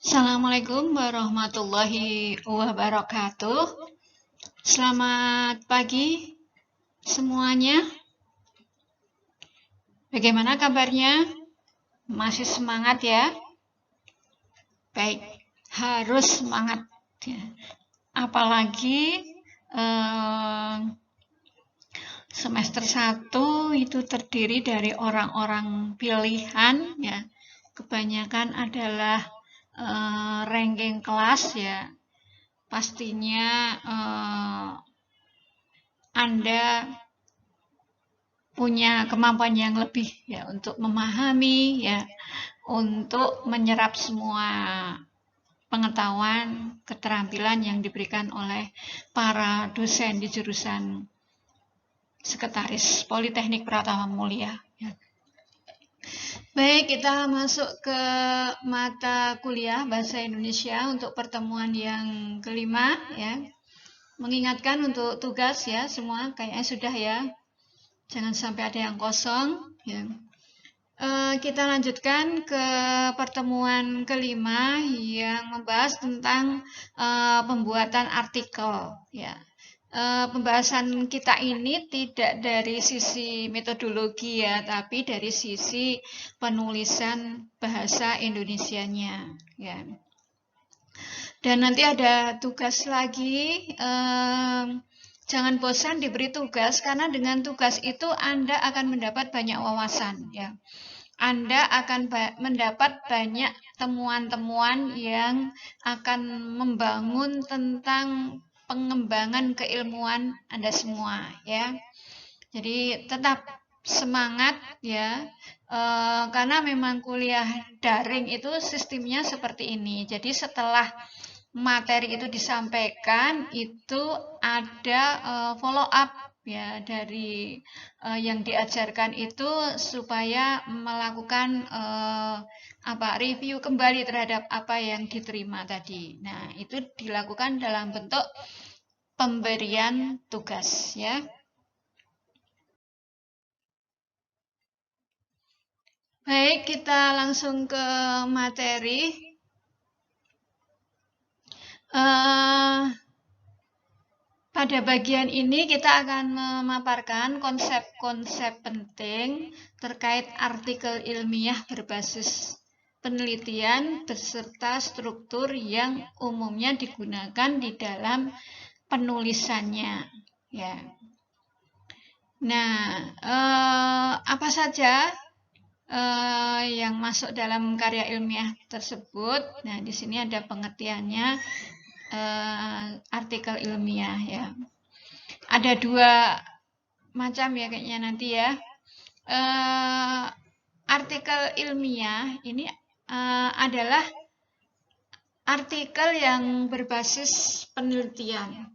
Assalamualaikum warahmatullahi wabarakatuh. Selamat pagi semuanya. Bagaimana kabarnya? Masih semangat ya? Baik, harus semangat ya. Apalagi semester 1 itu terdiri dari orang-orang pilihan ya. Kebanyakan adalah ranking kelas ya. Pastinya Anda punya kemampuan yang lebih ya untuk memahami ya, untuk menyerap semua pengetahuan, keterampilan yang diberikan oleh para dosen di jurusan Sekretaris Politeknik Pratama Mulia. Ya. Baik, kita masuk ke mata kuliah Bahasa Indonesia untuk pertemuan yang kelima ya. Mengingatkan untuk tugas ya, semua kayaknya sudah ya. Jangan sampai ada yang kosong ya. Kita lanjutkan ke pertemuan kelima yang membahas tentang pembuatan artikel ya. Pembahasan kita ini tidak dari sisi metodologi ya, tapi dari sisi penulisan bahasa Indonesianya ya. Dan nanti ada tugas lagi. Jangan bosan diberi tugas, karena dengan tugas itu Anda akan mendapat banyak wawasan ya. Anda akan mendapat banyak temuan-temuan yang akan membangun tentang pengembangan keilmuan Anda semua ya. Jadi tetap semangat ya, karena memang kuliah daring itu sistemnya seperti ini. Jadi setelah materi itu disampaikan, itu ada follow up ya dari yang diajarkan itu, supaya melakukan review kembali terhadap apa yang diterima tadi. Nah, itu dilakukan dalam bentuk pemberian tugas ya. Baik, kita langsung ke materi. Pada bagian ini kita akan memaparkan konsep-konsep penting terkait artikel ilmiah berbasis penelitian beserta struktur yang umumnya digunakan di dalam penulisannya. Ya. Nah, apa saja yang masuk dalam karya ilmiah tersebut? Nah, di sini ada pengertiannya. Artikel ilmiah ya. Ada dua macam ya kayaknya nanti ya. Artikel ilmiah ini adalah artikel yang berbasis penelitian.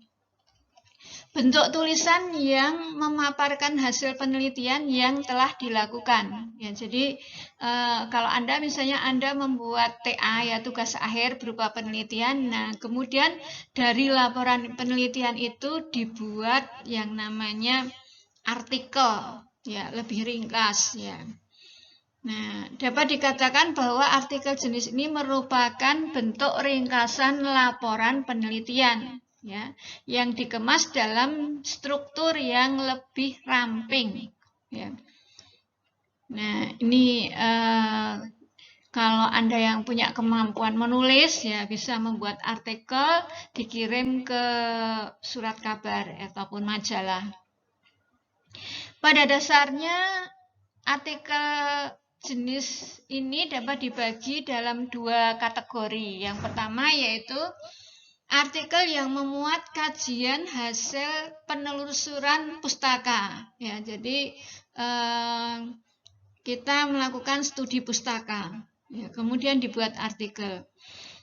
Bentuk tulisan yang memaparkan hasil penelitian yang telah dilakukan. Ya, jadi kalau Anda misalnya Anda membuat TA ya, tugas akhir berupa penelitian. Nah, kemudian dari laporan penelitian itu dibuat yang namanya artikel, ya, lebih ringkas ya. Nah, dapat dikatakan bahwa artikel jenis ini merupakan bentuk ringkasan laporan penelitian ya, yang dikemas dalam struktur yang lebih ramping ya. Nah, ini kalau Anda yang punya kemampuan menulis ya, bisa membuat artikel, dikirim ke surat kabar ataupun majalah. Pada dasarnya artikel jenis ini dapat dibagi dalam dua kategori. Yang pertama yaitu artikel yang memuat kajian hasil penelusuran pustaka. Ya, jadi kita melakukan studi pustaka. Ya, kemudian dibuat artikel.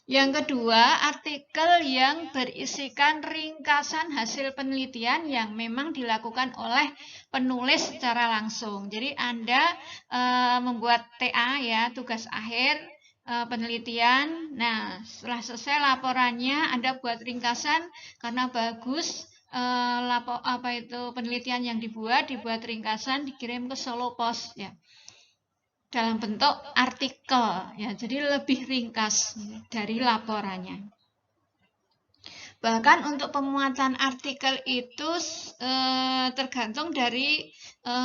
Yang kedua, artikel yang berisikan ringkasan hasil penelitian yang memang dilakukan oleh penulis secara langsung. Jadi Anda membuat TA ya, tugas akhir penelitian. Nah, setelah selesai laporannya Anda buat ringkasan, karena bagus penelitian yang dibuat ringkasan, dikirim ke Solo Pos ya. dalam bentuk artikel ya, jadi lebih ringkas dari laporannya. Bahkan untuk pemuatan artikel itu tergantung dari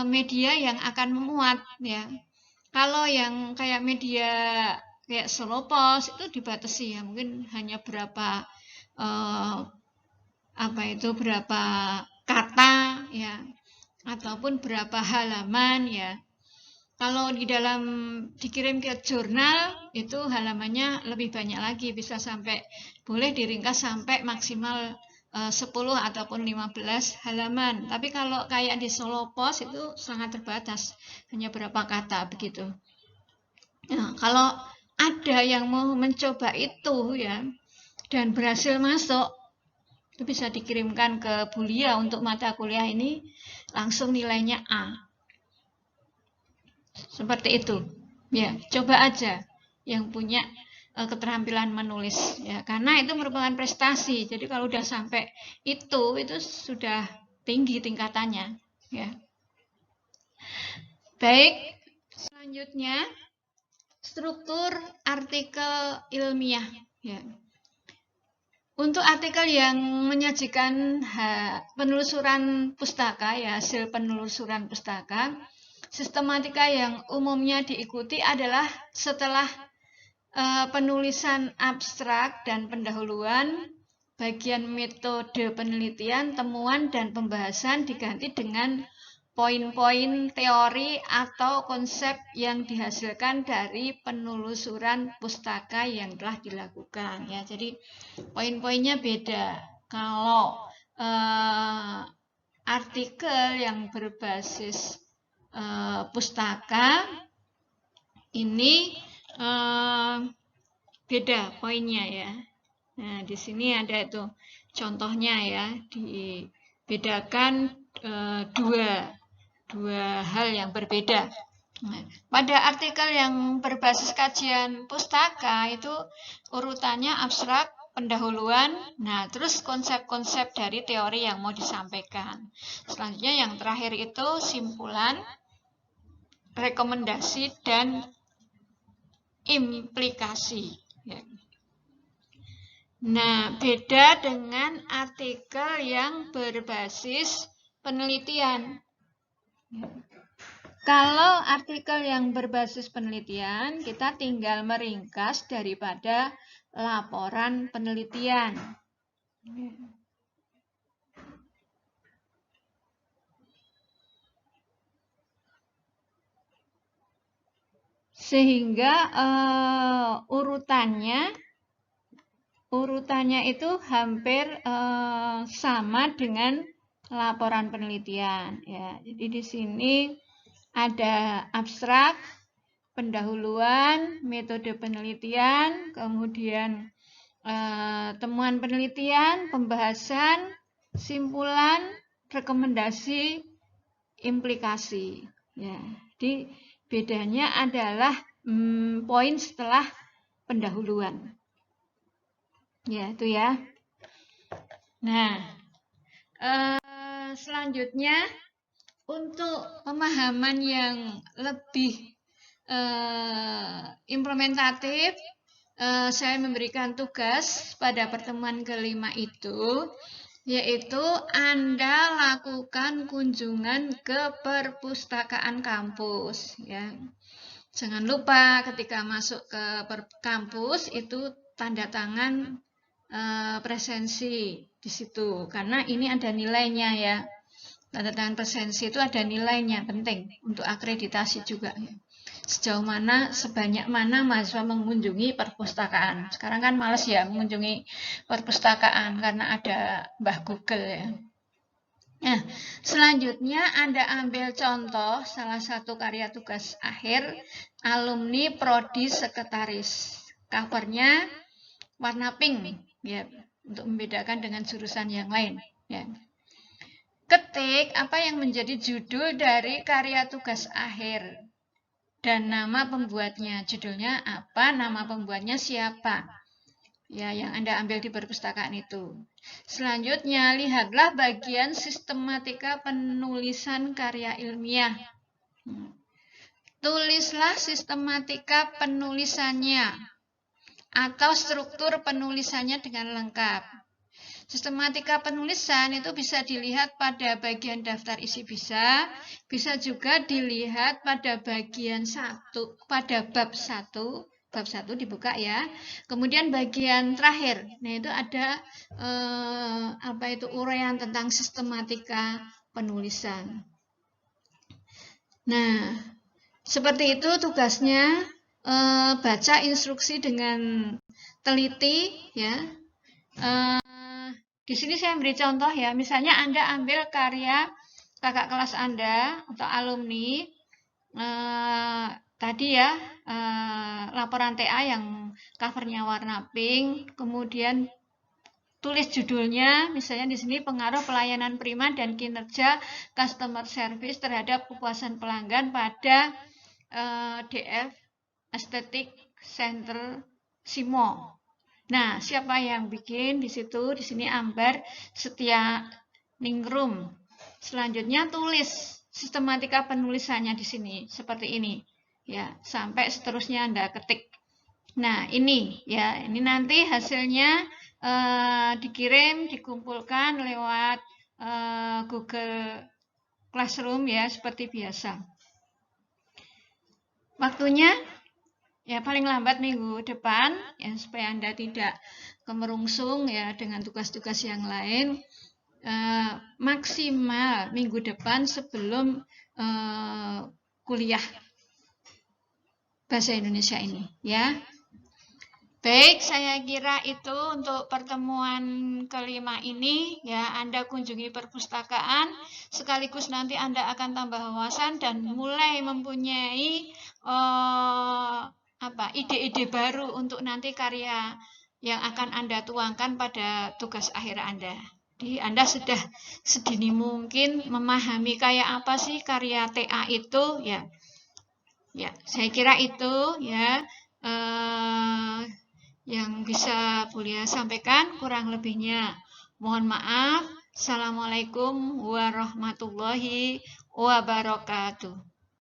media yang akan memuat ya. Kalau yang kayak media kayak Solo Pos itu dibatasi ya, mungkin hanya berapa berapa kata ya, ataupun berapa halaman ya. Kalau di dalam dikirim ke jurnal itu halamannya lebih banyak lagi, bisa sampai boleh diringkas sampai maksimal 10 ataupun 15 halaman. Tapi kalau kayak di Solo Pos itu sangat terbatas, hanya berapa kata begitu. Nah, kalau ada yang mau mencoba itu ya dan berhasil masuk, itu bisa dikirimkan ke Bulia untuk mata kuliah ini, langsung nilainya A. Seperti itu ya, coba aja yang punya keterampilan menulis ya, karena itu merupakan prestasi. Jadi kalau udah sampai itu sudah tinggi tingkatannya ya. Baik, selanjutnya struktur artikel ilmiah ya. Untuk artikel yang menyajikan penelusuran pustaka ya, hasil penelusuran pustaka, sistematika yang umumnya diikuti adalah setelah penulisan abstrak dan pendahuluan, bagian metode penelitian, temuan, dan pembahasan diganti dengan poin-poin teori atau konsep yang dihasilkan dari penelusuran pustaka yang telah dilakukan ya. Jadi poin-poinnya beda. Kalau artikel yang berbasis pustaka ini beda poinnya ya. Nah, di sini ada itu contohnya ya, dibedakan dua hal yang berbeda. Nah, pada artikel yang berbasis kajian pustaka itu urutannya abstrak, pendahuluan, nah terus konsep-konsep dari teori yang mau disampaikan. Selanjutnya yang terakhir itu simpulan, rekomendasi, dan implikasi. Nah, beda dengan artikel yang berbasis penelitian. Kalau artikel yang berbasis penelitian, kita tinggal meringkas daripada laporan penelitian. Sehingga urutannya itu hampir sama dengan laporan penelitian ya. Jadi di sini ada abstrak, pendahuluan, metode penelitian, kemudian temuan penelitian, pembahasan, simpulan, rekomendasi, implikasi. Ya, jadi bedanya adalah poin setelah pendahuluan. Ya, itu ya. Nah, selanjutnya untuk pemahaman yang lebih implementatif, saya memberikan tugas pada pertemuan kelima itu, yaitu Anda lakukan kunjungan ke perpustakaan kampus. Ya. Jangan lupa ketika masuk ke kampus itu tanda tangan presensi di situ, karena ini ada nilainya ya. Tanda tangan presensi itu ada nilainya, penting untuk akreditasi juga ya. Sejauh mana, sebanyak mana mahasiswa mengunjungi perpustakaan. Sekarang kan males ya mengunjungi perpustakaan karena ada Mbah Google ya. Nah, selanjutnya Anda ambil contoh salah satu karya tugas akhir alumni prodi sekretaris. Covernya warna pink ya, untuk membedakan dengan jurusan yang lain ya. Ketik apa yang menjadi judul dari karya tugas akhir dan nama pembuatnya. Judulnya apa, nama pembuatnya siapa. Ya, yang Anda ambil di perpustakaan itu. Selanjutnya, lihatlah bagian sistematika penulisan karya ilmiah. tulislah sistematika penulisannya atau struktur penulisannya dengan lengkap. Sistematika penulisan itu bisa dilihat pada bagian daftar isi bisa juga dilihat pada bagian 1, pada bab 1 dibuka ya. Kemudian bagian terakhir, nah itu ada uraian tentang sistematika penulisan. Nah, seperti itu tugasnya, baca instruksi dengan teliti ya. Di sini saya beri contoh ya, misalnya Anda ambil karya kakak kelas Anda atau alumni tadi ya, laporan TA yang covernya warna pink, kemudian tulis judulnya, misalnya di sini pengaruh pelayanan prima dan kinerja customer service terhadap kepuasan pelanggan pada DF Aesthetic Center Simo. Nah, siapa yang bikin di situ? Di sini Ambar Setia Ningrum. Selanjutnya tulis sistematika penulisannya di sini seperti ini. Ya, sampai seterusnya Anda ketik. Nah, ini ya, ini nanti hasilnya dikirim, dikumpulkan lewat Google Classroom ya, seperti biasa. Waktunya ya paling lambat minggu depan ya, supaya Anda tidak kemerungsung ya dengan tugas-tugas yang lain, maksimal minggu depan sebelum kuliah bahasa Indonesia ini ya. Baik, saya kira itu untuk pertemuan kelima ini ya. Anda kunjungi perpustakaan, sekaligus nanti Anda akan tambah wawasan dan mulai mempunyai ide-ide baru untuk nanti karya yang akan Anda tuangkan pada tugas akhir Anda. Jadi Anda sudah sedini mungkin memahami kayak apa sih karya TA itu ya. Ya, saya kira itu ya yang bisa Bulia sampaikan, kurang lebihnya mohon maaf. Assalamualaikum warahmatullahi wabarakatuh.